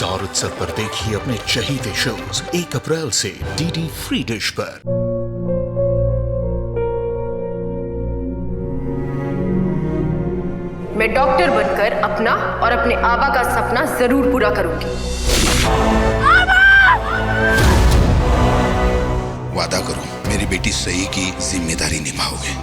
Star उत्सव पर देखिए अपने चहीते शोज 1 अप्रैल से डीडी फ्री डिश पर। मैं डॉक्टर बनकर अपना और अपने आबा का सपना जरूर पूरा करूंगी। वादा करो मेरी बेटी सही की जिम्मेदारी निभाओगे।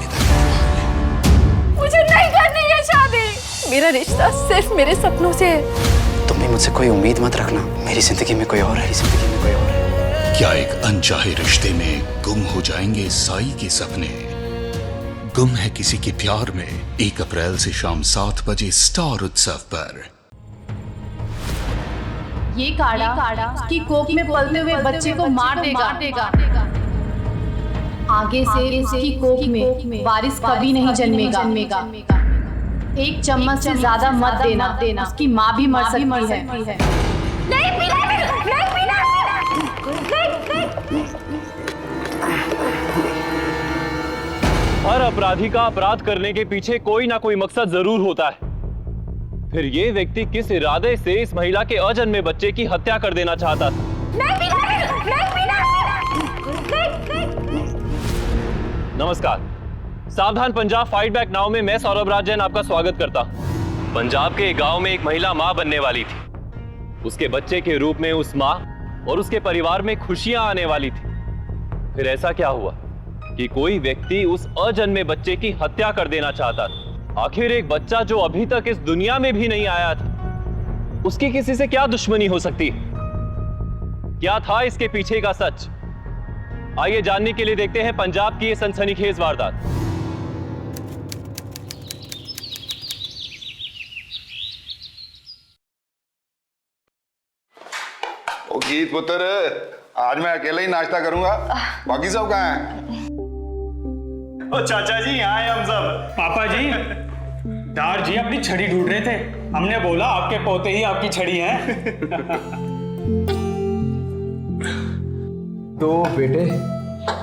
मुझे नहीं करनी है शादी। मेरा रिश्ता सिर्फ मेरे सपनों से है। तुम भी मुझसे कोई उम्मीद मत रखना। मेरी जिंदगी में कोई और है, जिंदगी में कोई और है। क्या एक अनचाहे रिश्ते में गुम हो जाएंगे साई के सपने? गुम है किसी के प्यार में 1 अप्रैल से शाम 7 बजे स्टार उत्सव पर। ये काढ़ा की कोख में पलते हुए बच्चे को मार देगा। आगे से इसकी कोख में वारिस कभी नहीं जन्मेगा। एक चम्मच से ज्यादा मत देना, उसकी माँ भी मर सकती है। नहीं पीना, नहीं पीना। हर अपराधी का अपराध करने के पीछे कोई ना कोई मकसद जरूर होता है। फिर ये व्यक्ति किस इरादे से इस महिला के अजन्मे बच्चे की हत्या कर देना चाहता था? नमस्कार, सावधान पंजाब फाइट बैक नाउ में मैं सौरभ राजन आपका स्वागत करता हूं। पंजाब के गांव में एक महिला मां बनने वाली थी। उसके बच्चे के रूप में उस मां और उसके परिवार में खुशियां आने वाली थी। फिर ऐसा क्या हुआ कि कोई व्यक्ति उस अजन्मे बच्चे की हत्या कर देना चाहता था। आखिर एक बच्चा जो अभी तक इस दुनिया में भी नहीं आया था, उसकी किसी से क्या दुश्मनी हो सकती? क्या था इसके पीछे का सच? आइए जानने के लिए देखते हैं पंजाब की ये सनसनीखेज वारदात। ओ गीत पुत्र, आज मैं अकेला ही नाश्ता करूंगा, बाकी सब कहाँ हैं? ओ चाचा जी यहाँ हैं हम सब। पापा जी, दार जी अपनी छड़ी ढूंढ रहे थे। हमने बोला आपके पोते ही आपकी छड़ी हैं। 2 बेटे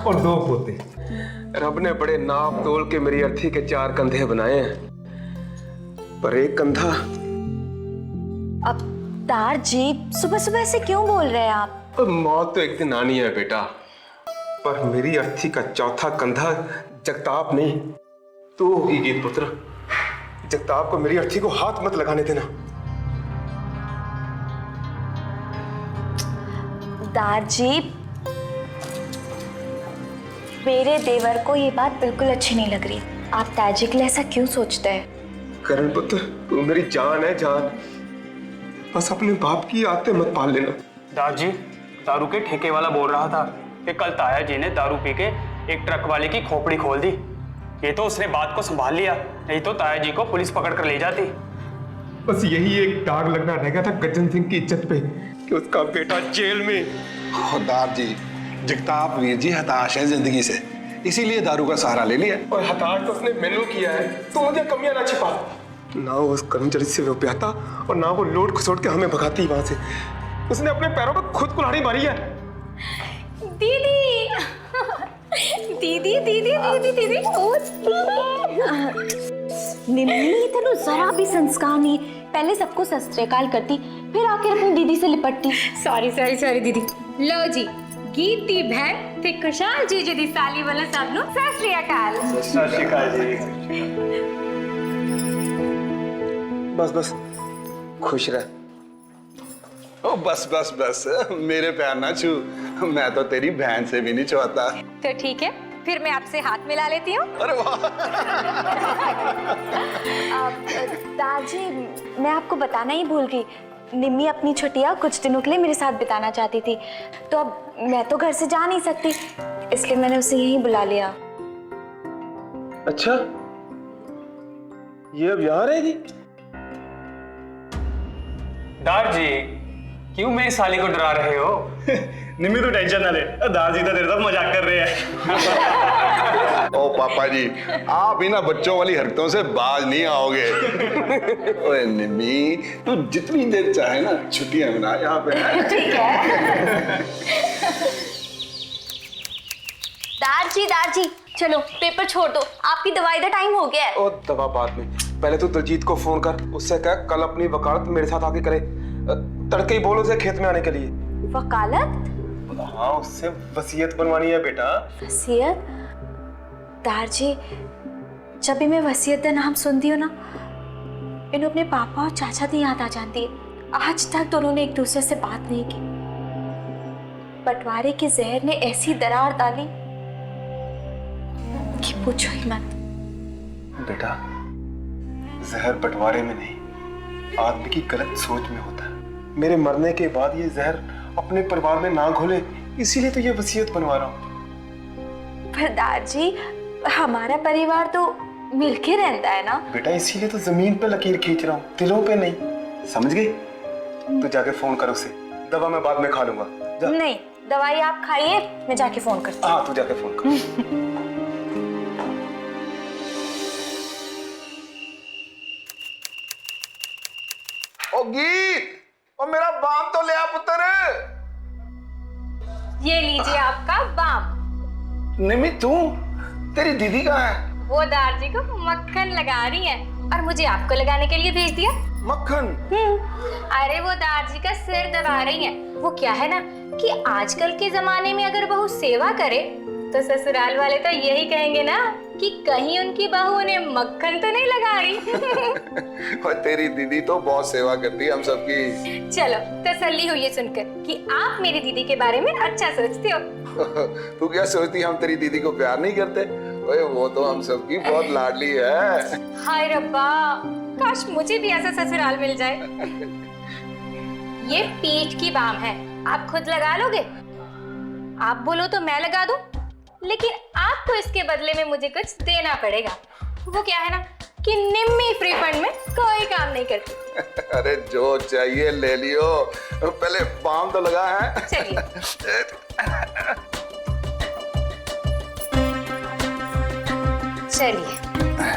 और 2 पोते। रब ने बड़े नाप तोल के मेरी अर्थी के 4 कंधे बनाए हैं, पर एक कंधा। अब दार जी सुबह सुबह से क्यों बोल रहे हैं आप? मौत तो एक दिन आनी है बेटा, पर मेरी अर्थी का 4था कंधा जगताप नहीं, तू होगी गीत पुत्र। जगताप को मेरी अर्थी को हाथ मत लगाने देना। दार जी, मेरे देवर को ये बात बिल्कुल अच्छी नहीं लग रही। आप ताजी के लिए ऐसा क्यों सोचते हैं? करण पुत्र, तू मेरी जान है, जान। बस अपने बाप की आदतें मत पाल लेना। दार जी, दारू के ठेके वाला बोल रहा था कि कल ताया जी ने दारू पी के एक ट्रक वाले की खोपड़ी खोल दी। ये तो उसने बात को संभाल लिया, नहीं तो ताया जी को पुलिस पकड़ कर ले जाती। बस यही एक दाग लगना रह गया था गज्जन सिंह की इज्जत पे कि उसका बेटा जेल में। खुदार जी, जगताप वीर जी हताश है जिंदगी से, इसीलिए दारू का सहारा ले लिया। और हताश तो उसने मैनू किया है, तू मुझे कमियां ना छिपा। ना वो उस कर्मचारी से वो प्याता और ना वो लोट खसोट के हमें भगाती वहां से। उसने अपने पैरों पर खुद कुल्हाड़ी मारी है। दीदी दीदी दीदी दीदी दीदी निम्मी तेनू जरा भी संस्कार नहीं। पहले सबको सत श्री अकाल करती, फिर आकर अपनी दीदी से लिपटती। सॉरी दीदी। लो जी, गीत दी बहन ते खुशाल जी दी साली वाला सब नु सत श्री अकाल। सत श्री अकाल जी। बस खुश रह। ओ बस मेरे पैर ना छू, मैं तो तेरी बहन से भी नहीं छुआता। तो ठीक है, फिर मैं आपसे हाथ मिला लेती हूँ। अरे वाह। दादी, मैं आपको बताना ही भूल गई। निम्मी अपनी छुट्टियाँ कुछ दिनों के लिए मेरे साथ बिताना चाहती थी, तो अब मैं तो घर से जा नहीं सकती, इसलिए मैंने उसे यहीं बुला लिया। अच्छा, ये अब यहाँ रहेगी? दार जी, क्यों मेरी साली को डरा रहे हो? निम्मी तो टेंशन ना ले, दार जी तो तेरे साथ मजाक कर रहे हैं। ओ पापा जी, आप ही ना बच्चों वाली हरकतों से बाज नहीं आओगे। ओए निम्मी, तू जितनी देर चाहे ना छुट्टियां मना यहाँ पे। ठीक है। दार जी, चलो पेपर छोड़ दो, आपकी दवाई का टाइम हो गया है। ओ दवा बाद में, पहले तो दलजीत को फोन कर, उससे कह कल अपनी वकालत मेरे साथ आके करे। तड़के ही बोलो से खेत में आने के लिए। वकालत? हाँ, उससे वसीयत बनवानी है बेटा। वसीयत? दारजी, जब भी मैं वसीयत का नाम सुनती हूँ ना, इन्हें अपने पापा और चाचा की याद आ जाती है। आज तक दोनों ने एक दूसरे से बात नहीं की। बंटवारे के जहर ने ऐसी दरार डाली कि पूछो ही मत। बेटा, जहर बंटवारे में नहीं, आदमी की गलत सोच में होता है। मेरे मरने के बाद ये जहर अपने परिवार में ना घोले, इसीलिए तो ये वसीयत बनवा रहा हूँ। पर दारजी, हमारा परिवार तो मिलके रहता है ना। बेटा, इसीलिए तो जमीन पे लकीर खींच रहा हूँ, दिलों पे नहीं। समझ गई? तू जाके फोन कर उसे, दवा मैं बाद में खा लूंगा। जा। नहीं, दवाई आप खाइए, मैं जाके फोन करती हूँ। हाँ, तू जाके फोन कर। ओ गीत, ओ मेरा बाम तो ले आ पुत्र। ये लीजिए आपका बाम। निमी, तू, तेरी दीदी कहाँ है? वो दारजी को मक्खन लगा रही है और मुझे आपको लगाने के लिए भेज दिया। मक्खन? अरे वो दारजी का सिर दबा रही है। वो क्या है ना कि आजकल के जमाने में अगर बहू सेवा करे तो ससुराल वाले तो यही कहेंगे ना कि कहीं उनकी बहू ने मक्खन तो नहीं लगा रही। और तेरी दीदी तो बहुत सेवा करती है हम सबकी। चलो, तसल्ली हुई है सुनकर कि आप मेरी दीदी के बारे में अच्छा सोचते हो। तू क्या सोचती है हम तेरी दीदी को प्यार नहीं करते? ओए, वो तो हम सबकी बहुत लाडली है। हाय रब्बा, काश मुझे भी ऐसा ससुराल मिल जाए। ये पीठ की बाम है, आप खुद लगा लोगे? आप बोलो तो मैं लगा दूं, लेकिन आपको इसके बदले में मुझे कुछ देना पड़ेगा। वो क्या है ना कि निम्मी फ्री फंड में कोई काम नहीं करती। अरे जो चाहिए ले लियो, पहले बाम तो लगा है। चलिए। चलिए,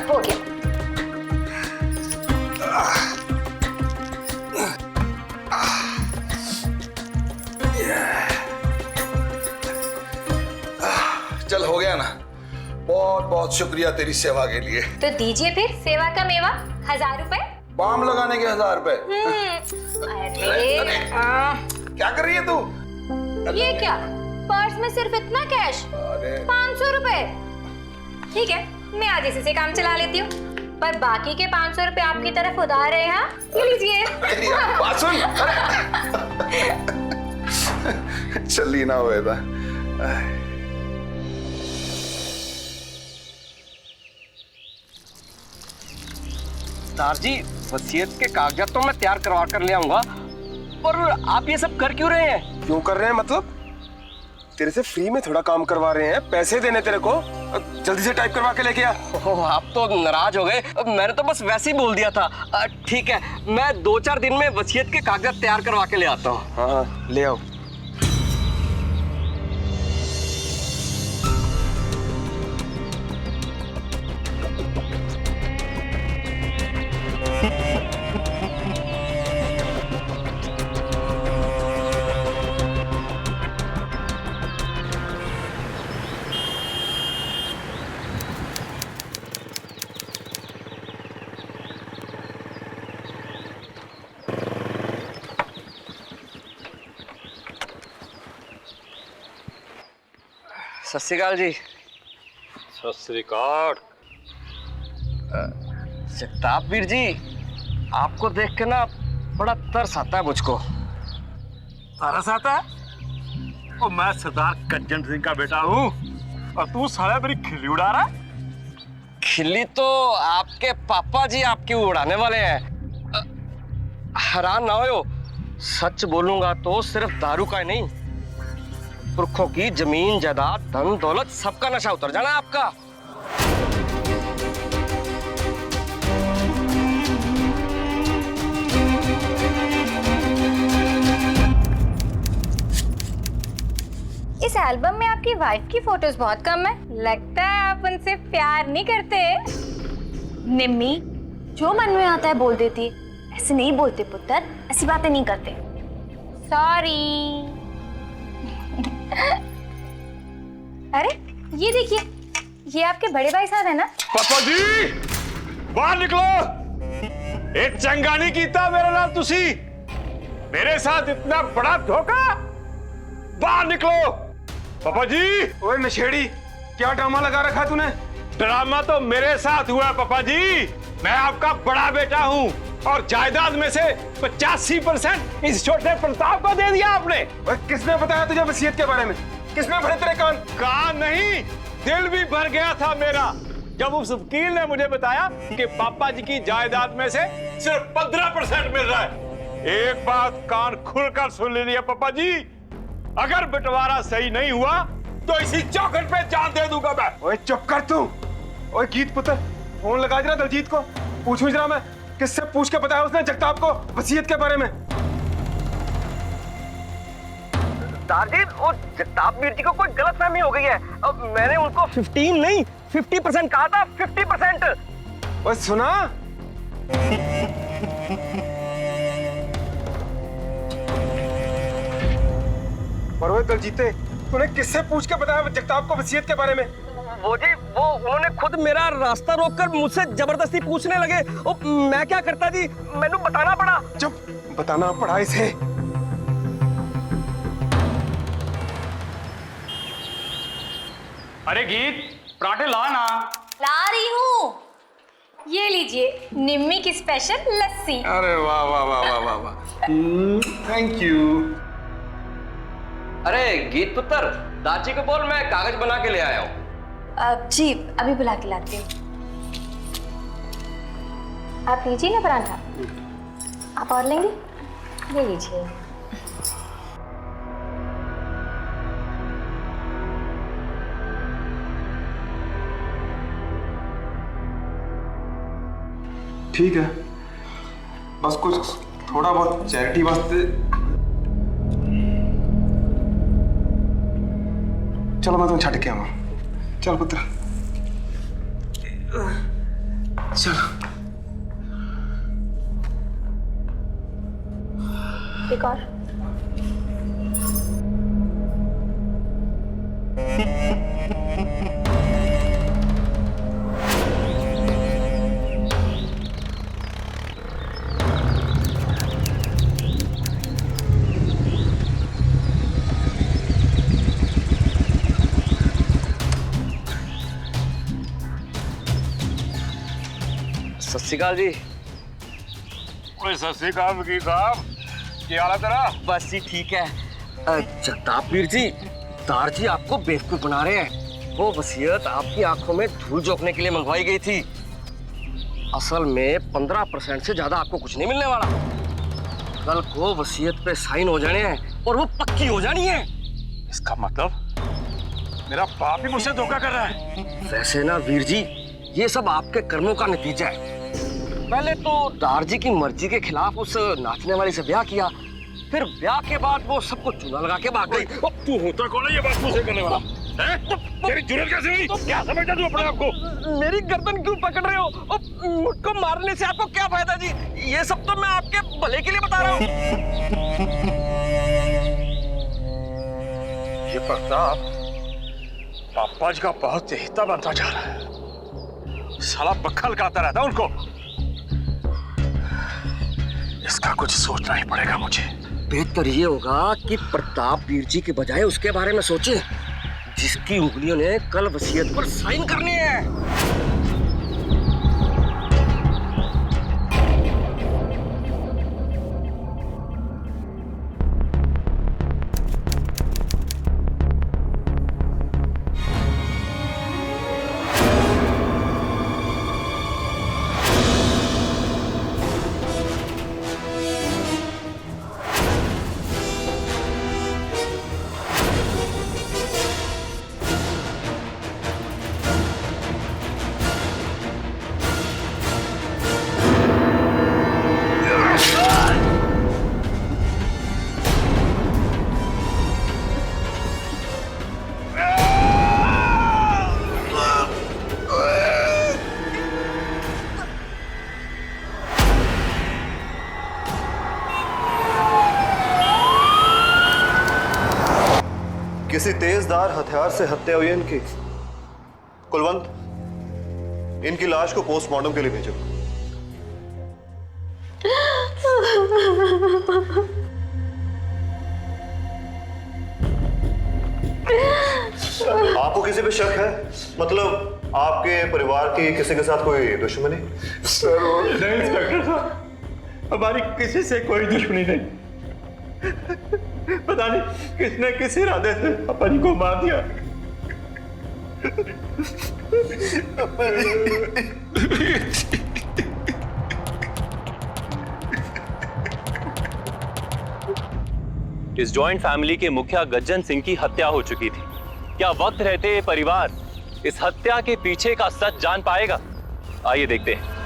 हो गया। चल, हो गया ना। बहुत बहुत शुक्रिया तेरी सेवा के लिए। तो दीजिए फिर सेवा का मेवा, 1000 रुपए। बाम लगाने के 1000 रुपए? अरे क्या कर रही है तू? ये क्या, पर्स में सिर्फ इतना कैश? 500 रुपए। ठीक है, मैं आज इसी से काम चला लेती हूँ, पर बाकी के 500 रुपए आपकी तरफ उधार है। हाँ, ये लीजिए। बात सुन। चली ना हुए था। दारजी, वसीयत के कागजात तो मैं तैयार करवा कर ले आऊंगा, पर आप ये सब कर क्यों रहे हैं? क्यों कर रहे हैं मतलब? तेरे से फ्री में थोड़ा काम करवा रहे हैं, पैसे देने तेरे को। जल्दी से टाइप करवा के लेके आ। ओह, आप तो नाराज हो गए। मैंने तो बस वैसे ही बोल दिया था। ठीक है, मैं 2-4 दिन में वसीयत के कागजात तैयार करवा के ले आता हूँ। हाँ, ले आओ। सत श्री अकाल जी। सत श्री अकाल। जगताप वीर जी, आपको देख के ना बड़ा तरस आता है मुझको। तरस आता है? और मैं सरदार कज्जन सिंह का बेटा हूँ और तू साला मेरी खिल्ली उड़ा रहा है। खिल्ली तो आपके पापा जी आपकी उड़ाने वाले हैं। हैरान ना हो, सच बोलूंगा तो सिर्फ दारू का ही नहीं, पुरखों की जमीन जायदाद धन दौलत सबका नशा उतर जाना आपका। इस एल्बम में आपकी वाइफ की फोटोज बहुत कम है। लगता है आप उनसे प्यार नहीं करते। निम्मी, जो मन में आता है बोल देती है। ऐसे नहीं बोलते पुत्र, ऐसी बातें नहीं करते। सॉरी। अरे ये देखिए, ये आपके बड़े भाई साहब है ना? पापा जी, बाहर निकलो। एक चंगा नहीं कीता मेरे नाल तुसी। मेरे साथ इतना बड़ा धोखा? बाहर निकलो। पापा जी। ओए नशेड़ी, क्या ड्रामा लगा रखा तूने? ड्रामा तो मेरे साथ हुआ पापा जी। मैं आपका बड़ा बेटा हूँ और जायदाद में से 85% इस छोटे प्रताप को दे दिया आपने। ओए किसने बताया तुझे वसीयत के बारे में? किसने भरे तेरे कान? कान नहीं, दिल भी भर गया था मेरा जब उस वकील ने मुझे बताया कि पापा जी की जायदाद में से सिर्फ 15% मिल रहा है। एक बात कान खुलकर सुन लीजिए पापा जी, अगर बंटवारा सही नहीं हुआ तो इसी चौखट पे जान दे दूंगा मैं। ओए चुप कर तू। ओए गीत पुत्र, फोन लगा जरा दलजीत को, पूछूं जरा मैं किससे पूछ के बताया उसने जगताप को वसीयत के बारे में? दारजीत, वो जगताप वीर जी को कोई गलतफहमी हो गई है। अब मैंने उनको 15 नहीं 50% कहा था, 50%। ओए सुना? पर ओए दलजीते, तूने किससे पूछ के बताया जगताप को वसीयत के बारे में? वो जी, वो उन्होंने खुद मेरा रास्ता रोककर मुझसे जबरदस्ती पूछने लगे। मैं क्या करता जी, मैंने बताना पड़ा। चुप, बताना पड़ा इसे। अरे गीत, पराठे ला ना। ला रही हूँ। ये लीजिए निम्मी की स्पेशल लस्सी। अरे वाह वाह वाह वाह वाह वाह, थैंक यू। अरे गीत पुत्र, दाची को बोल मैं कागज बना के ले आया हूँ। जी अभी बुला के लाती हूँ। आप लीजिए ना पराठा। आप और लेंगे? ले लीजिए। ठीक है, बस कुछ थोड़ा बहुत चैरिटी वास्ते। चलो मैं तुम्हें छट के आऊँ। चल पुत्र, चल। एक और। सत श्री अकाल जी। ओए सत श्री अकाल वकील साहब, क्या हाल है तेरा? बस जी ठीक है। जगताप वीर जी, दार जी आपको बेवकूफ बना रहे हैं। वो वसीयत आपकी आंखों में धूल झोंकने के लिए मंगवाई गई थी। असल में 15% से ज्यादा आपको कुछ नहीं मिलने वाला। कल को वसीयत पे साइन हो जाने हैं और वो पक्की हो जानी है। इसका मतलब मेरा बाप ही मुझसे धोखा कर रहा है। वैसे ना वीर जी, ये सब आपके कर्मों का नतीजा है। पहले तो दार जी की मर्जी के खिलाफ उस नाचने वाली से ब्याह किया, फिर ब्याह के बाद वो सबको चूना लगा के भाग गई। तू होता कौन है ये बात मुझसे करने वाला? तेरी जुर्रत कैसे हुई? क्या समझता तू अपने आप को? मेरी गर्दन क्यों पकड़ रहे हो? मुझको मारने से आपको क्या फायदा जी? ये सब तो मैं आपके भले के लिए बता रहा हूँ। ये प्रताप पापा जी का बहुत चहेता बनता जा रहा है। साला बखल गाता रहता उनको। इसका कुछ सोचना ही पड़ेगा मुझे। बेहतर ये होगा कि प्रताप वीर जी के बजाय उसके बारे में सोचें, जिसकी उंगलियों ने कल वसीयत पर साइन करनी है। किसी तेजधार हथियार से हत्या हुई है इनकी। कुलवंत, इनकी लाश को पोस्टमार्टम के लिए भेजो। आपको किसी पे शक है? मतलब आपके परिवार की किसी के साथ कोई दुश्मनी? सर नहीं इंस्पेक्टर साहब, हमारी किसी से कोई दुश्मनी नहीं। पता नहीं किसने किस इरादे से पापा जी को मार दिया। इस जॉइंट फैमिली के मुखिया गज्जन सिंह की हत्या हो चुकी थी। क्या वक्त रहते ये परिवार इस हत्या के पीछे का सच जान पाएगा? आइए देखते हैं।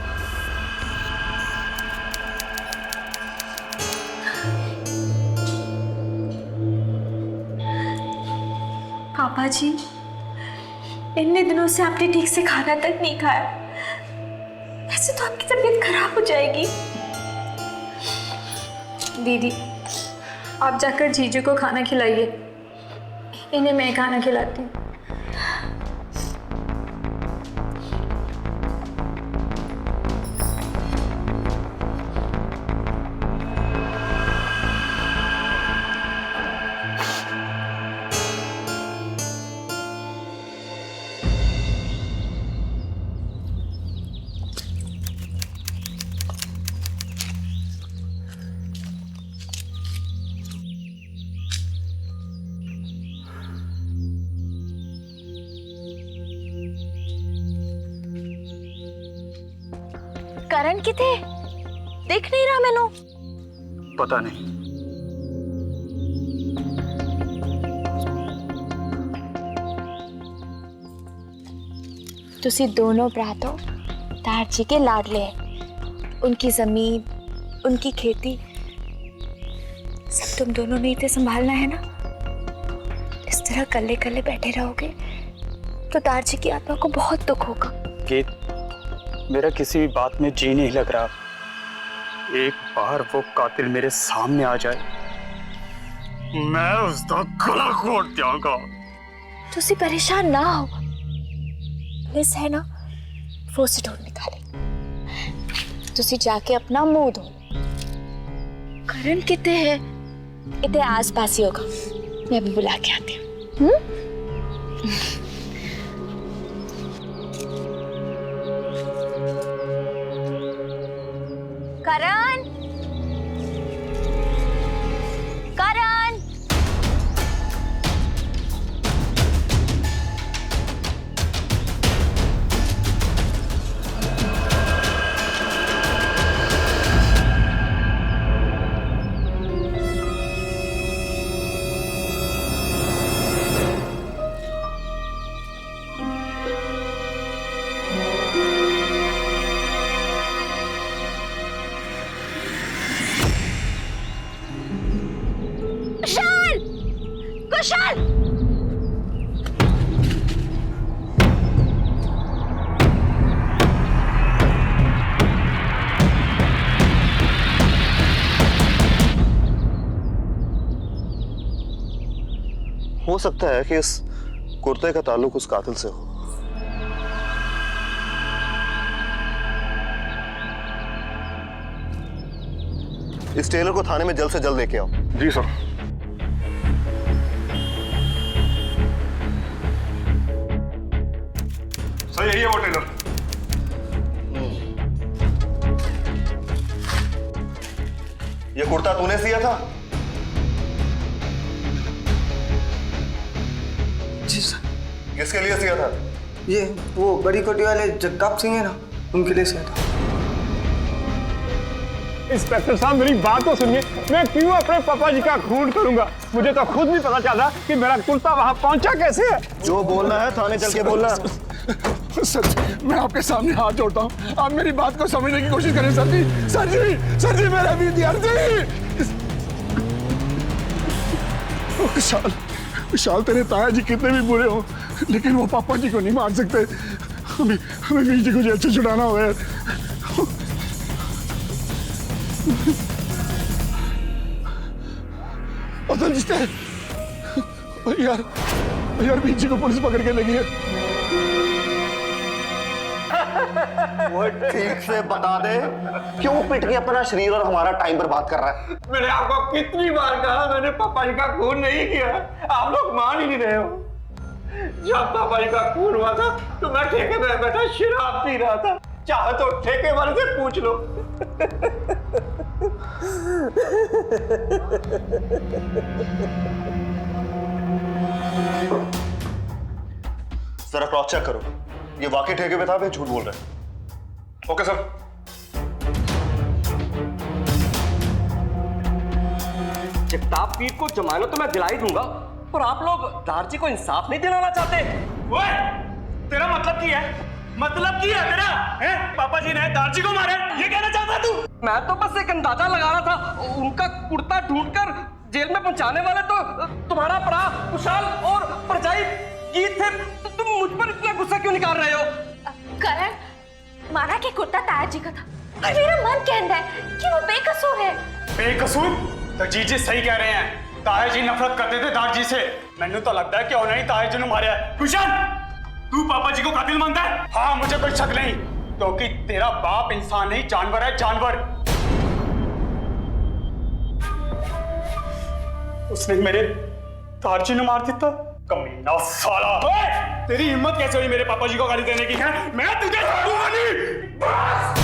पापा जी, इतने दिनों से आपने ठीक से खाना तक नहीं खाया, ऐसे तो आपकी तबीयत खराब हो जाएगी। दीदी, आप जाकर जीजू को खाना खिलाइए, इन्हें मैं खाना खिलाती हूँ। करण किथे? देख नहीं रहा मैनू। पता नहीं। तुसी दोनों भरा तो तार जी के लाडले हैं। उनकी जमीन, उनकी खेती सब तुम दोनों ने ही संभालना है ना। इस तरह कल्ले कल्ले बैठे रहोगे तो तार जी की आत्मा को बहुत दुख होगा। गीत, मेरा किसी भी बात में जी नहीं लग रहा। एक बार वो कातिल मेरे सामने आ जाए, मैं उसका गला घोट जाऊंगा। तुसी परेशान ना हो, पुलिस है ना, वो से ढूंढ निकाले। तुसी जाके अपना मुंह धो। करण कितने है? इतने आस पास ही होगा, मैं अभी बुला के आती हूँ। करण, करण, कुशाल, कुशाल। हो सकता है कि इस कुर्ते का ताल्लुक उस कातिल से हो। इस टेलर को थाने में जल्द से जल्द लेके आओ। जी सर। सर यही है वो टेलर। ये कुर्ता तूने सिया था? जी सर। किसके लिए सिया था? ये वो बड़ी कोठी वाले जगताप सिंह है ना, उनके लिए सिया था। इंस्पेक्टर साहब मेरी बात तो सुनिए, मैं क्यों अपने पापा जी का खून करूंगा? मुझे तो खुद नहीं पता चला कि मेरा कुर्ता वहां पहुंचा कैसे है। जो बोलना है थाने चल के बोलना। सर मैं आपके सामने हाथ जोड़ता हूँ, आप मेरी बात को समझने की कोशिश करें सर जी। सर जी, सर जी, मेरा विद्यार्थी। विशाल, विशाल, तेरे ताया जी कितने भी बुरे हो लेकिन वो पापा जी को नहीं मार सकते। हमें हमें वीर जी को जेल से छुड़ाना होगा। यार यार वीर जी को पुलिस पकड़ के ले गई है। वो ठीक से बता दे, क्यों पिट के अपना शरीर और हमारा टाइम बर्बाद कर रहा है? मैंने आपको कितनी बार कहा मैंने पापा जी का खून नहीं किया, आप लोग मान ही नहीं रहे हो। जब पापा जी का खून हुआ था तो मैं ठेके में बैठा शराब पी रहा था। चाहे तो ठेके वाले से पूछ लो। जरा क्रॉस चेक करो, ये वाकई ठेके पे था या झूठ बोल रहे हैं? Okay sir. जगताप पीर को जमानत तो मैं दिला ही दूंगा, पर आप लोग दारजी को इंसाफ नहीं दिलाना चाहते। ओए, तेरा मतलब क्या है? मतलब क्या है तेरा? हैं? पापा जी ने दारजी को मारा, ये कहना चाहता तू? मैं तो बस एक अंदाजा लगा रहा था। उनका कुर्ता ढूंढकर जेल में पहुंचाने वाले तो तुम्हारा भरा कुशाल और परजाई गीत थे। तो तुम मुझ पर इतना गुस्सा क्यों निकाल रहे हो? करण, माना कि कुर्ता ताया जी का था, पर मेरा मन कहता है कि वो बेकसूर है। बेकसूर? तो जीजी सही कह रहे हैं। ताया जी नफरत करते थे दारजी से। मैंने तो लगता है कि उन्हें ही ताया जी ने मारा है। कुशाल, तू पापा जी को कातिल मानता है? हाँ, मुझे कोई शक नहीं, क्योंकि तेरा बाप इंसान नहीं जानवर है, जानवर। उसने मेरे दारजी ने मार दिया। कमीना साला। ओए, तेरी हिम्मत कैसे हुई मेरे पापा जी को गाली देने की? है मैं तुझे छोड़ूंगा नहीं। बस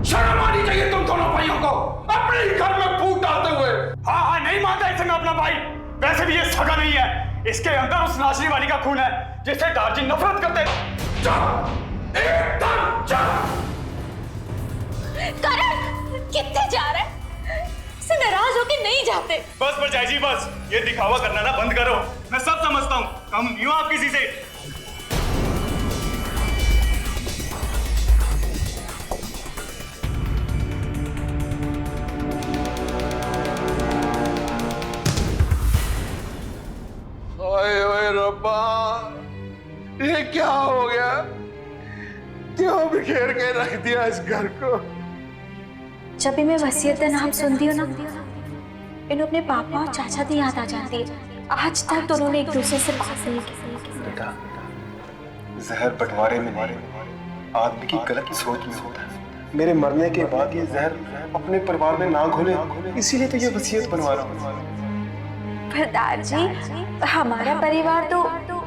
शर्म आनी चाहिए तुम दोनों भाइयों को, अपने ही घर में फूट डालते हुए। हाँ हाँ, नहीं मानता इसे मैं अपना भाई। वैसे भी ये सगा नहीं है, इसके अंदर उस नाचने वाली का खून है जिससे दारजी नफरत करते। चुप, एकदम चुप। करण, कितने जा रहे हैं? से नाराज होके नहीं जाते। बस बचाई जी, बस ये दिखावा करना ना बंद करो। मैं सब समझता हूँ, कम नहीं हो आप किसी से। ओए ओए रब्बा, ये क्या हो गया? क्यों बिखेर के रख दिया इस घर को? जब भी मैं वसीयत नाम सुनती हूँ ना, इन्हें अपने पापा और चाचा की याद आ जाती है। आज तक दोनों ने एक दूसरे से बात नहीं की। बेटा, जहर बंटवारे में नहीं, आदमी की गलत सोच में होता है। मेरे मरने के बाद ये जहर अपने परिवार में ना घुले, इसीलिए तो ये वसीयत बनवा रहा हूँ। पर दारजी, हमारा परिवार तो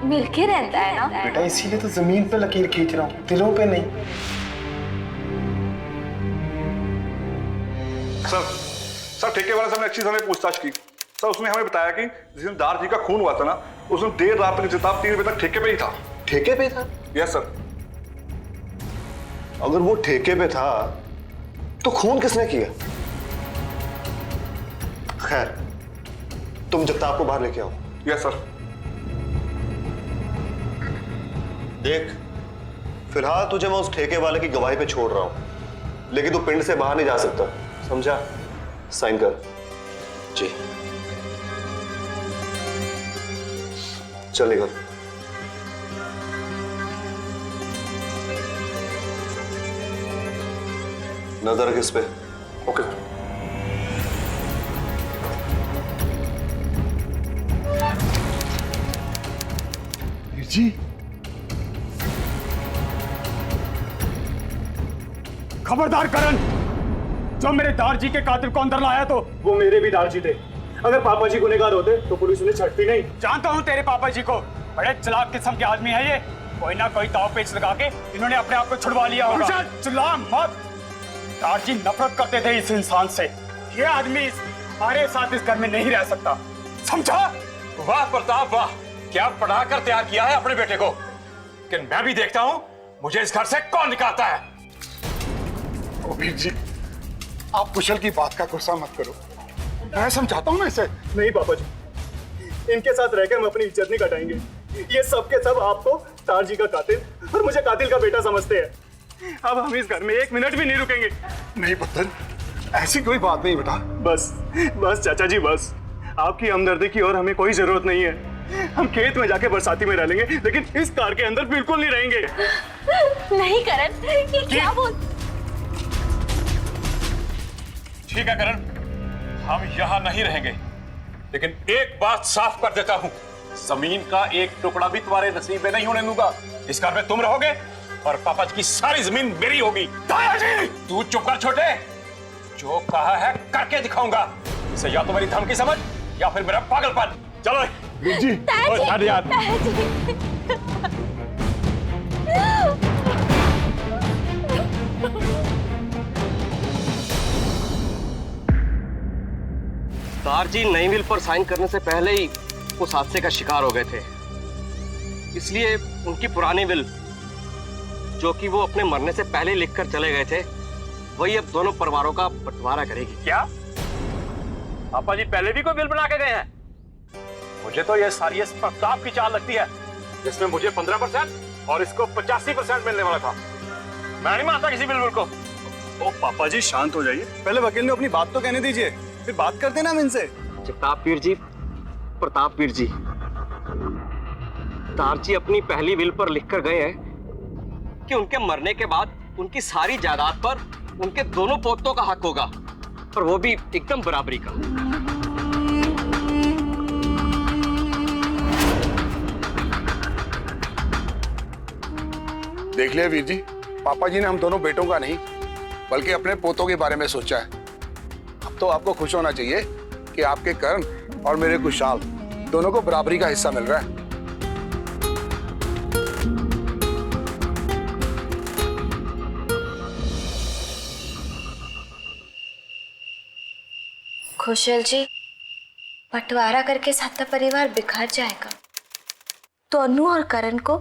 मिलके रहता है ना। बेटा, इसीलिए तो जमीन पे लकीर खींच रहा हूँ, दिलों पे नहीं। सर ठेके वाले से हमने अच्छी समय पूछताछ की। सर उसने हमें बताया कि जिस दिन दारजी का खून हुआ था ना, उस दिन देर रात तक जगताप 3 बजे तक ठेके पे ही था। ठेके पे था? Yes sir. अगर वो ठेके पे था तो खून किसने किया? खैर, तुम जगताप को बाहर लेके आओ। Yes sir. देख, फिलहाल तुझे मैं उस ठेके वाले की गवाही पे छोड़ रहा हूं, लेकिन तू पिंड से बाहर नहीं जा सकता, समझा? साइन कर। जी। चल निकल। नजर किस पे? ओके। जी, खबरदार करण, जो मेरे दारजी के कातिल को अंदर लाया तो वो मेरे भी दारजी थे। अगर पापा जी गुनहगार होते तो पुलिस उन्हें छटती नहीं। जानता हूँ तेरे पापा जी को, बड़े चालाक किस्म के आदमी है ये। कोई ना कोई दाव पेच लगा के इन्होंने अपने आप को छुड़वा लिया होगा। चिल्ला मत। दारजी नफरत करते थे इस इंसान से। ये आदमी हमारे साथ इस घर में नहीं रह सकता, समझा? वाह प्रताप वाह, क्या पढ़ाकर तैयार किया है अपने बेटे को। लेकिन मैं भी देखता हूं मुझे इस घर से कौन निकालता है। वीर जी, आप कुशल की बात का गुस्सा मत करो, मैं समझाता हूँ ना इसे। नहीं पापा जी, इनके साथ रहकर हम अपनी इज्जत नहीं घटाएंगे। ये सब के सब आपको दारजी का कातिल और मुझे कातिल का बेटा समझते हैं। अब हम इस घर में 1 मिनट भी नहीं रुकेंगे। नहीं पुत्र, ऐसी कोई बात नहीं बेटा। बस बस चाचा जी, बस आपकी हमदर्दी की और हमें कोई जरूरत नहीं है। हम खेत में जाके बरसाती में रह लेंगे, लेकिन इस कार के अंदर बिल्कुल नहीं रहेंगे। नहीं करण, ये क्या बोल? ठीक है करण, हम यहां नहीं रहेंगे, लेकिन एक बात साफ कर देता हूं, जमीन का एक टुकड़ा भी तुम्हारे नसीब में नहीं होने दूंगा। इस घर में तुम रहोगे और पापा जी की सारी जमीन मेरी होगी। दादाजी, तू चुप कर छोटे, जो कहा है करके दिखाऊंगा। इसे या तो मेरी धमकी समझ या फिर मेरा पागलपन। चलो वीर जी, ताजी, यार तारजी नई विल पर साइन करने से पहले ही उस हादसे का शिकार हो गए थे, इसलिए उनकी पुरानी विल जो कि वो अपने मरने से पहले लिखकर चले गए थे, वही अब दोनों परिवारों का बंटवारा करेगी। क्या पापा जी पहले भी कोई बिल बना के गए हैं? मुझे तो ये सारी प्रताप की चाल लगती है, जिसमें मुझे 15% और इसको 85% मिलने वाला था। मैं नहीं मानता किसी बिल को। ओ पापा जी शांत हो जाइए, पहले वकील ने अपनी बात तो कहने दीजिए, फिर बात करते ना हम इनसे। जगताप पीर जी, प्रताप पीर जी, तारजी अपनी पहली विल पर लिखकर गए हैं कि उनके मरने के बाद उनकी सारी जायदाद पर उनके दोनों पोतों का हक होगा, और वो भी एकदम बराबरी का। देख लिया वीर जी, पापा जी ने हम दोनों बेटों का नहीं बल्कि अपने पोतों के बारे में सोचा है। अब तो आपको खुश होना चाहिए कि आपके कर्ण और मेरे कुशाल दोनों को बराबरी का हिस्सा मिल रहा है। खुशल जी, बंटवारा करके सारा परिवार बिखर जाएगा, तो अनु और करण को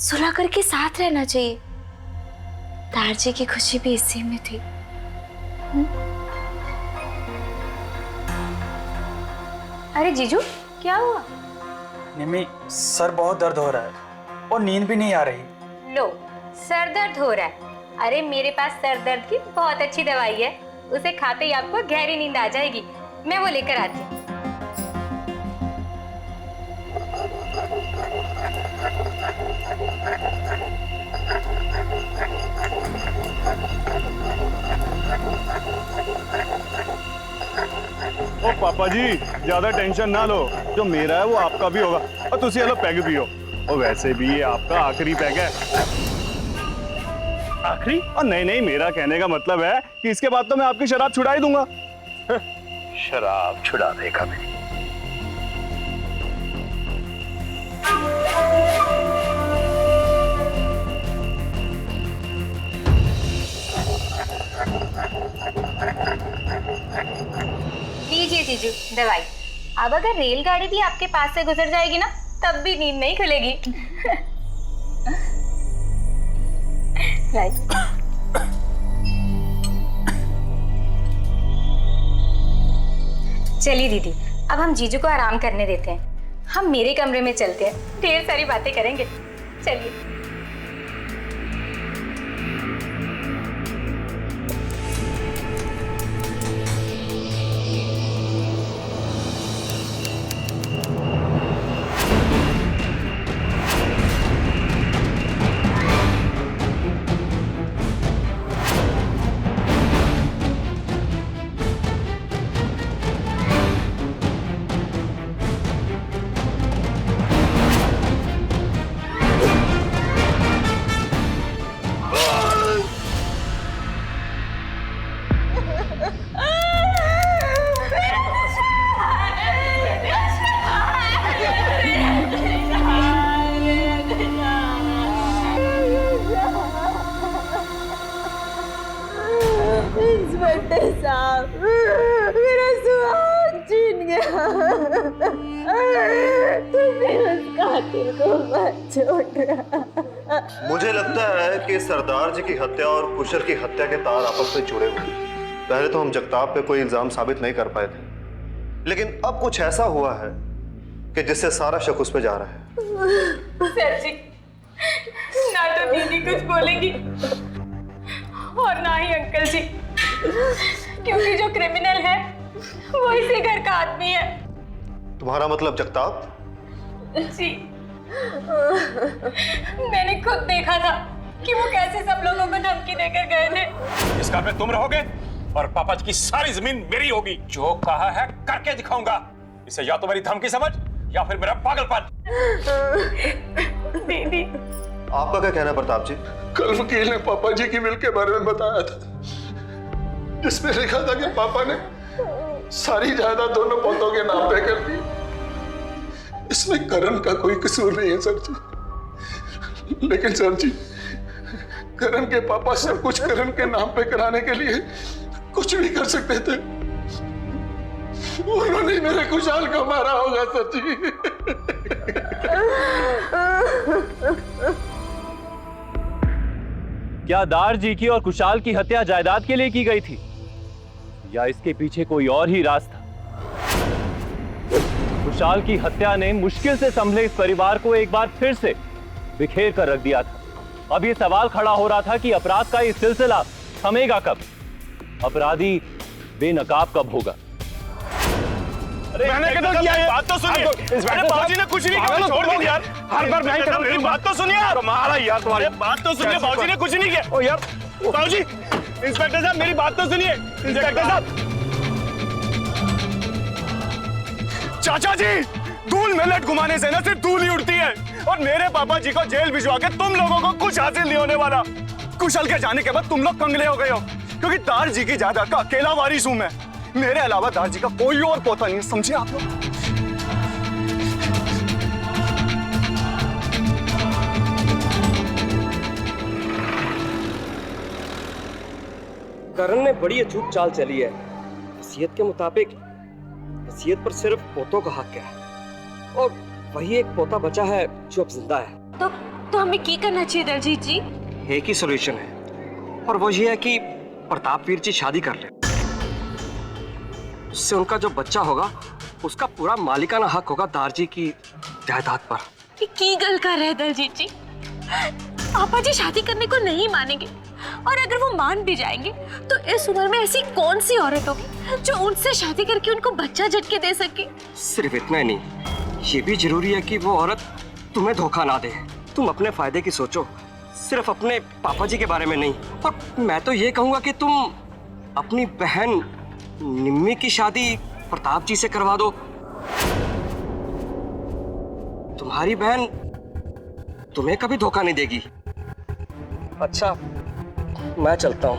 सुलह करके साथ रहना चाहिए। तारजी की खुशी भी इसी में थी। अरे जीजू, क्या हुआ? निम्मी, सर बहुत दर्द हो रहा है और नींद भी नहीं आ रही। लो, सर दर्द हो रहा है। अरे मेरे पास सर दर्द की बहुत अच्छी दवाई है, उसे खाते ही आपको गहरी नींद आ जाएगी। मैं वो लेकर आती हूँ। ओ पापा जी, ज्यादा टेंशन ना लो, जो मेरा है वो आपका भी होगा, और तुसी वाला पैग भी हो। और वैसे भी ये आपका आखिरी पैग है। आखिरी? और नहीं नहीं, मेरा कहने का मतलब है कि इसके बाद तो मैं आपकी शराब छुड़ा ही दूंगा। शराब छुड़ा देगा मेरी। लीजिए जीजू दवाई। अब अगर रेलगाड़ी भी आपके पास से गुजर जाएगी ना, तब भी नींद नहीं खुलेगी। राइट। चलिए दीदी, अब हम जीजू को आराम करने देते हैं। हम मेरे कमरे में चलते हैं, ढेर सारी बातें करेंगे। चलिए। इंस्पेक्टर साहब, मेरा सुहाग छीन गया। तुमने उस कातिल को मत छोड़ना। मुझे लगता है कि सरदार जी की हत्या और कुशल की हत्या के तार आपस में जुड़े हुए हैं। पहले तो हम जगताप पे कोई इल्जाम साबित नहीं कर पाए थे, लेकिन अब कुछ ऐसा हुआ है कि जिससे सारा शक उस पे जा रहा है। सर जी, ना तो दीदी कुछ बोलेंगी और ना ही अंकल जी, क्योंकि जो क्रिमिनल है वो इसी घर का आदमी है। तुम्हारा मतलब जगताप? जी, मैंने खुद देखा था कि वो कैसे सब लोगों को धमकी देकर गए थे। इस घर में तुम रहोगे और पापा जी की सारी जमीन मेरी होगी। जो कहा है करके दिखाऊंगा। इसे या तो मेरी धमकी समझ या फिर मेरा पागलपन। दीदी, आपका क्या कहना है प्रताप जी? कल वकील ने पापा जी की विल के बारे में बताया था, जिसमें लिखा था कि पापा ने सारी जायदाद दोनों पोतों के नाम पे कर दी। इसमें करण का कोई कसूर नहीं है सर जी। लेकिन सर जी, करण के पापा सब कुछ करण के नाम पे कराने के लिए कुछ भी कर सकते थे। उन्होंने मेरे खुशहाल को मारा होगा सर जी। क्या दार जी की और कुशाल की हत्या जायदाद के लिए की गई थी, या इसके पीछे कोई और ही राज था? कुशाल की हत्या ने मुश्किल से संभले इस परिवार को एक बार फिर से बिखेर कर रख दिया था। अब ये सवाल खड़ा हो रहा था कि अपराध का ये सिलसिला थमेगा कब, अपराधी बेनकाब कब होगा। मैंने कहा क्या है? बात तो सुनिए। इंस्पेक्टर बाबूजी ने कुछ नहीं कहा, छोड़ दो यार। हर बार मैं करूं, मेरी बात तो सुनिए। तुम्हारा यार, तुम्हारी बात तो सुनिए। बाबूजी ने कुछ नहीं किया। ओ यार बाबूजी, इंस्पेक्टर साहब मेरी बात तो सुनिए। इंस्पेक्टर साहब, चाचा जी, धूल में लट घुमाने से ना सिर्फ धूल ही उड़ती है, और मेरे पापा जी को जेल भिजवा के तुम लोगों को कुछ हासिल नहीं होने वाला। कुशल के जाने के बाद तुम लोग कंगले हो गए हो, क्योंकि दार जी की जायदाद का अकेला वारिस हूं मैं। मेरे अलावा दार जी का कोई और पोता नहीं, समझे आप लोग? करण ने बड़ी अचूक चाल चली है। वसीयत के मुताबिक वसीयत पर सिर्फ पोतों का हक है, और वही एक पोता बचा है जो अब जिंदा है। तो हमें क्या करना चाहिए दलजीत जी? एक ही सॉल्यूशन है, और वो ये है कि प्रताप वीर जी शादी कर ले। उससे उनका जो बच्चा होगा उसका पूरा मालिकाना हक होगा दार जी की जायदाद पर। ये की गल कर रहे हैं दलजीत जी? पापा जी शादी करने को नहीं मानेंगे, और अगर वो मान भी जाएंगे तो इस उम्र में ऐसी कौन सी औरत होगी जो उनसे शादी करके उनको बच्चा झटके दे सके? सिर्फ इतना ही नहीं, ये भी जरूरी है कि वो औरत तुम्हें धोखा ना दे। तुम अपने फायदे की सोचो, सिर्फ अपने पापा जी के बारे में नहीं। और मैं तो ये कहूंगा कि तुम अपनी बहन निम्मी की शादी प्रताप जी से करवा दो। तुम्हारी बहन तुम्हें कभी धोखा नहीं देगी। अच्छा, मैं चलता हूं।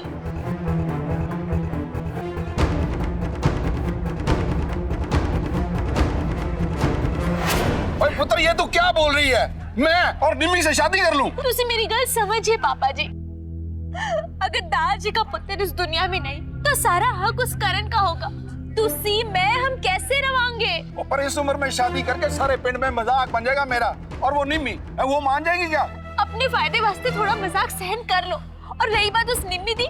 ओए पुत्र, ये तू क्या बोल रही है? मैं और निम्मी से शादी कर लूं? तुसी मेरी गल समझिए पापा जी। अगर दार जी का पुत्र इस दुनिया में नहीं तो सारा हक उस करण का होगा। तुसी मैं हम कैसे रवांगे? पर इस उम्र में शादी करके सारे पिंड में मजाक बन जाएगा मेरा। और वो निम्मी, वो मान जाएगी क्या? अपने फायदे वास्ते थोड़ा मजाक सहन कर लो। और रही बात उस निम्मी दी,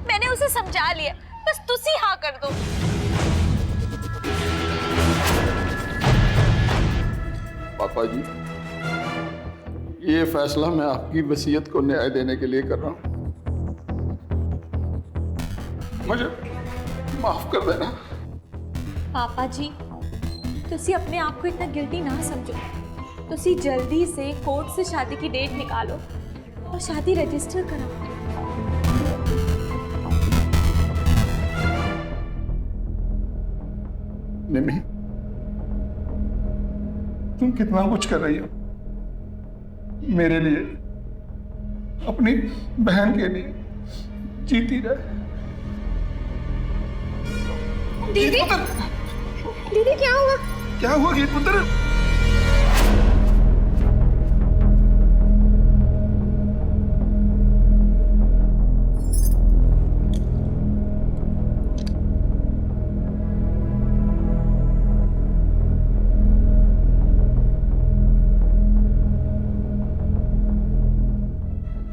मैंने उसे समझा लिया, बस तुसी हाँ कर दो। पापा जी, ये फैसला मैं आपकी वसीयत को न्याय देने के लिए कर रहा हूं। मुझे माफ कर देना। पापा जी, तुसी अपने आप को इतना गिल्टी ना समझो। तुसी जल्दी से कोर्ट से शादी की डेट निकालो और शादी रजिस्टर कराओ। निम्मी, तुम कितना कुछ कर रही हो मेरे लिए, अपनी बहन के लिए। जीती रहे। दीदी, दीदी क्या हुआ? क्या हुआ गीत पुत्र?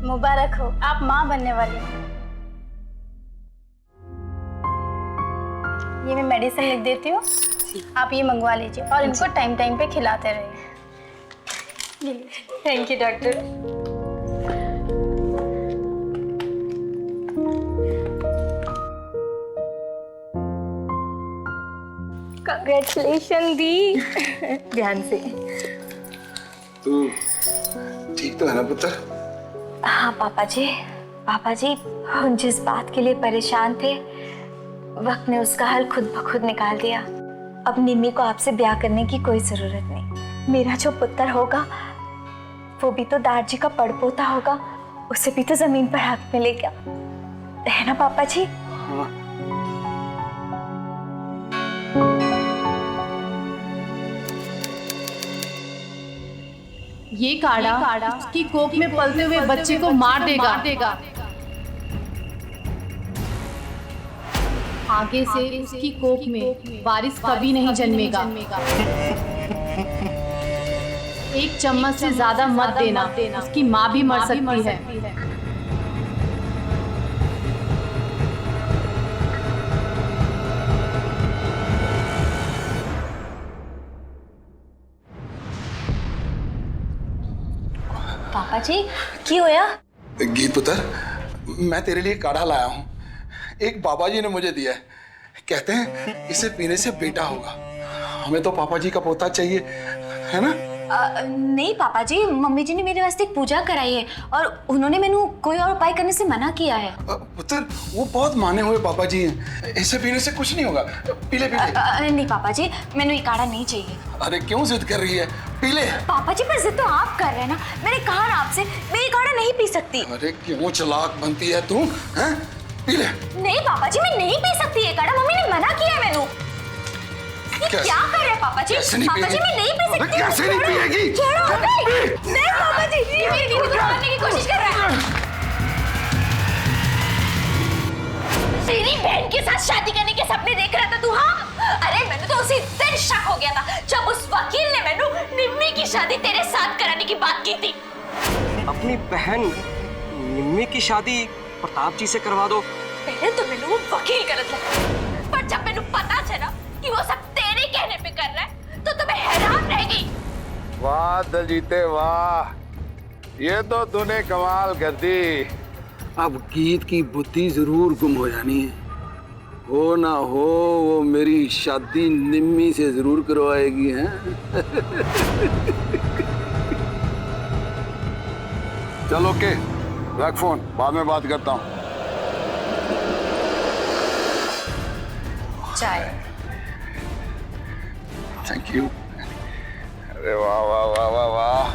मुबारक हो, आप माँ बनने वाली हैं। ये मैं मेडिसिन लिख देती हूँ, आप ये मंगवा लीजिए और इनको टाइम टाइम पे खिलाते रहिए। Thank you doctor. कंग्रेचुलेशन दी। ध्यान से। तू ठीक तो है ना पुत्र? हाँ पापा जी, हम जिस बात के लिए परेशान थे वक्त ने उसका हल खुद ब खुद निकाल दिया। अब निम्मी को आपसे ब्याह करने की कोई जरूरत नहीं। मेरा जो पुत्र होगा वो भी तो दार जी का पड़पोता होगा, उसे भी तो जमीन पर हक मिलेगा, है ना पापा जी? हाँ। ये काढ़ा उसकी कोख में पलते हुए बच्चे को मार देगा। आगे से उसकी कोख में वारिस कभी नहीं जन्मेगा। एक चम्मच से ज्यादा मत देना, उसकी माँ भी मर सकती है। पापा जी की होया? गीत पुत्र, मैं तेरे लिए काढ़ा लाया हूँ। एक बाबा जी ने मुझे दिया है। कहते हैं इसे पीने से बेटा होगा। हमें तो पापा जी का पोता चाहिए, है ना? नहीं पापा जी, मम्मी जी ने मेरे वास्ते एक पूजा कराई है और उन्होंने मैंने कोई और उपाय करने से मना किया है। पुत्र, वो बहुत माने हुए पापा जी हैं। इसे पीने से कुछ नहीं होगा। पी ले। नहीं पापा जी, मैंने ये काढ़ा नहीं चाहिए। अरे क्यों जिद कर रही है? पी ले। पापा जी पर जिद तो आप कर रहे हैं ना। मैंने कहा ना आपसे, मैं ये काढ़ा नहीं पी सकती। अरे क्यों चालाक बनती है तू? हैं? पी ले। नहीं पापा जी, मैं नहीं पी सकती ये काढ़ा। मम्मी ने मना किया है मैंने। क्या कर रहे हैं पापा जी? पापा जी मैं नहीं पी सकती। कैसे नहीं पिएगी? नहीं पापा जी, ये मेरी दीदी को मारने की कोशिश कर रहा है। मेरी बहन के साथ शादी करने के सपने देख रहा था तू? हाँ, अरे मैंने तो उसी दिन शक हो गया था जब उस वकील ने मैंने निम्मी की शादी तेरे साथ कराने की बात की थी। अपनी बहन निम्मी की शादी प्रताप जी से करवा दो। पहले तो मैंने वो वकील गलत लगा, पर जब मैंने पता चला कि वो सब तेरे कहने पे कर रहा है तो मैं हैरान रह गई। वाह दलजीते वाह, ये तो तूने कमाल कर दी। अब गीत की बुद्धि जरूर गुम हो जानी है। हो ना हो वो मेरी शादी निम्मी से जरूर करवाएगी, हैं? चलो ओके, रख फोन, बाद में बात करता हूँ। चाय। Thank you. अरे वाह वाह वाह वाह वाह,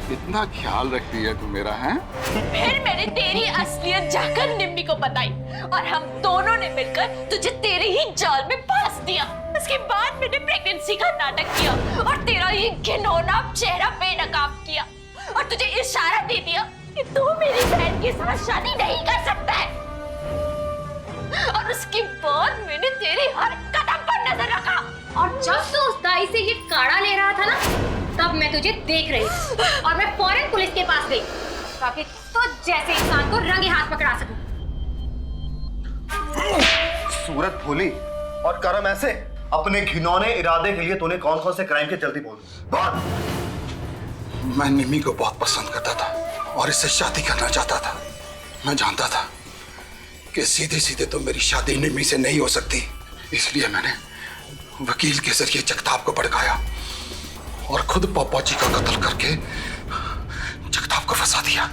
कितना ख्याल रखती है तू मेरा, है? फिर मैंने तेरी असलियत जाकर निम्मी को बताई और हम दोनों ने मिलकर तुझे तेरे ही जाल में फांस दिया। उसके बाद मैंने प्रेगनेंसी का नाटक किया और तेरा ये घिनौना चेहरा बेनकाब किया और तुझे इशारा दे दिया कि तू मेरी बहन के साथ शादी नहीं कर सकता है। और उसके बाद मैंने तेरे हर कदम पर नजर रखा। और जब तू उस दाई से ये काढ़ा ले रहा था ना, तब मैं तुझे देख रही थी और मैं फौरन पुलिस के पास गई ताकि तुझ जैसे इंसान को रंगे हाथ पकड़ा सकूं। सूरत भोली और कर्म ऐसे। अपने घिनौने इरादे के लिए तूने कौन कौन से क्राइम के जल्दी बोल। मैं निम्मी को बहुत पसंद करता था और इससे शादी करना चाहता था। मैं जानता था कि सीधे सीधे तो मेरी शादी निम्मी से नहीं हो सकती, इसलिए मैंने वकील के जरिए जगताप को भड़काया और खुद पापा जी का कत्ल करके जगताप को फंसा दिया।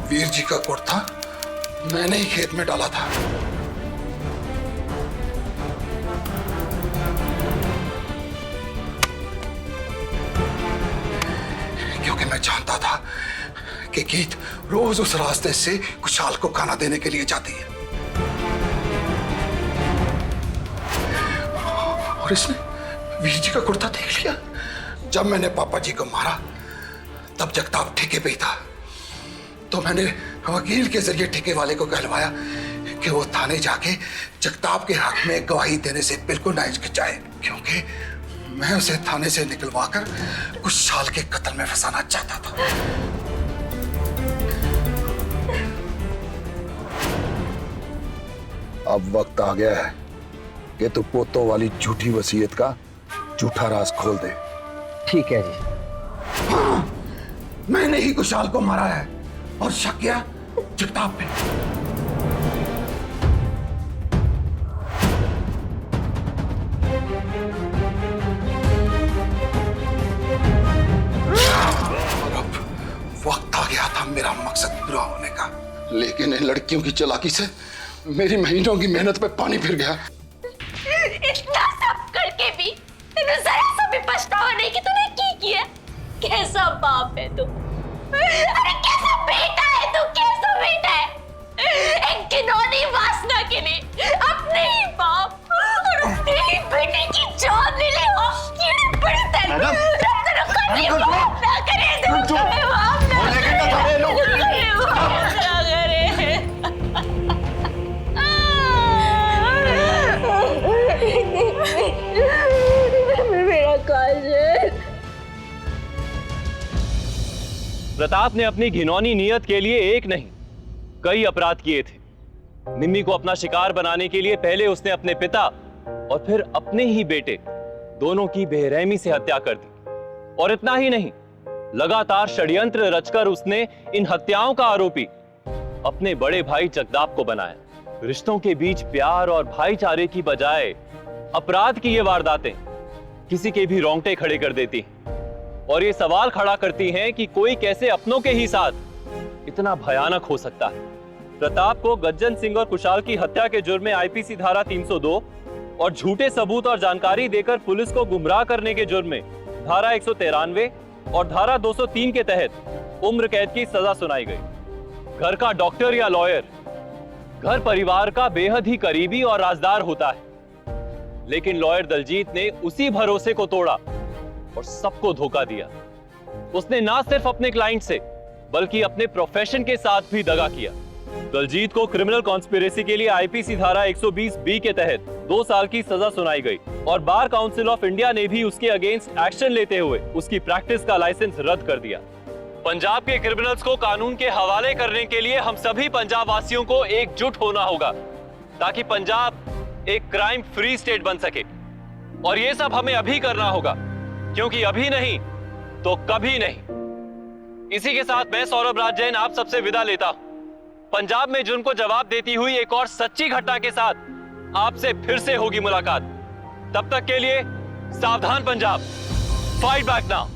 वीर जी का कुर्ता मैंने ही खेत में डाला था। क्योंकि मैं जानता था कि गीत रोज उस रास्ते से कुशाल को खाना देने के लिए जाती है और इसने वीर जी का कुर्ता देख लिया। जब मैंने पापा जी को मारा तब जगताप ठेके पे ही था, तो मैंने वकील के जरिए ठेके वाले को कहलवाया कि वो थाने जाके जगताप के हक में गवाही देने से बिल्कुल ना हिचकिचाए, क्योंकि मैं उसे थाने से निकलवाकर कुछ साल के कत्ल में फंसाना चाहता था। अब वक्त आ गया है कि तू पोतों वाली झूठी वसीयत का झूठा राज खोल दे। ठीक है जी। हाँ, मैंने ही कुशाल को मारा है और शक किया जगताप पे। और अब वक्त आ गया था मेरा मकसद पूरा होने का, लेकिन इन लड़कियों की चालाकी से मेरी महीनों की मेहनत पे पानी फिर गया। इतना सब करके भी तूने जरा सा भी पछतावा नहीं कि तूने की किया। कैसा बाप है तू? अरे कैसा बेटा है तू? कैसा बेटा है? एक घिनौनी वासना के लिए अपने ही बाप और अपने ही बेटे की जान ले ले। ये बर्तन रत्न कभी माफ ना करे, तू कभी माफ ना करे, माफ ना करे। मेरा काजल। प्रताप ने अपनी घिनौनी नियत के लिए एक नहीं कई अपराध किए थे। निम्मी को अपना शिकार बनाने के लिए पहले उसने अपने पिता और फिर अपने ही बेटे दोनों की बेरहमी से हत्या कर दी। और इतना ही नहीं, लगातार षड्यंत्र रचकर उसने इन हत्याओं का आरोपी अपने बड़े भाई जगदाप को बनाया। रिश्तों के बीच प्यार और भाईचारे की बजाय अपराध की ये वारदातें किसी के भी रोंगटे खड़े कर देती और ये सवाल खड़ा करती हैं कि कोई कैसे अपनों के ही साथ इतना भयानक हो सकता है। प्रताप को गज्जन सिंह और कुशाल की हत्या के जुर्म में आईपीसी धारा 302 और झूठे सबूत और जानकारी देकर पुलिस को गुमराह करने के जुर्म में धारा 193 और धारा 203 के तहत उम्र कैद की सजा सुनाई गई। घर का डॉक्टर या लॉयर घर परिवार का बेहद ही करीबी और राजदार होता है, लेकिन लॉयर दलजीत ने उसी भरोसे को तोड़ा और सबको धोखा दिया। उसने ना सिर्फ अपने क्लाइंट से बल्कि अपने प्रोफेशन के साथ भी दगा किया। दलजीत को क्रिमिनल कॉन्स्पिरेसी के लिए आईपीसी धारा 120 के तहत 2 साल की सजा सुनाई गई और बार काउंसिल ऑफ इंडिया ने भी उसके अगेंस्ट एक्शन लेते हुए उसकी प्रैक्टिस का लाइसेंस रद्द कर दिया। पंजाब के क्रिमिनल्स को कानून के हवाले करने के लिए हम सभी पंजाब वासियों को एकजुट होना होगा ताकि पंजाब एक क्राइम फ्री स्टेट बन सके। और ये सब हमें अभी करना होगा, क्योंकि अभी नहीं तो कभी नहीं। इसी के साथ मैं सौरभ राज जैन आप सबसे विदा लेता हूं। पंजाब में जुर्म को जवाब देती हुई एक और सच्ची घटना के साथ आपसे फिर से होगी मुलाकात। तब तक के लिए सावधान पंजाब, फाइट बैक नाउ।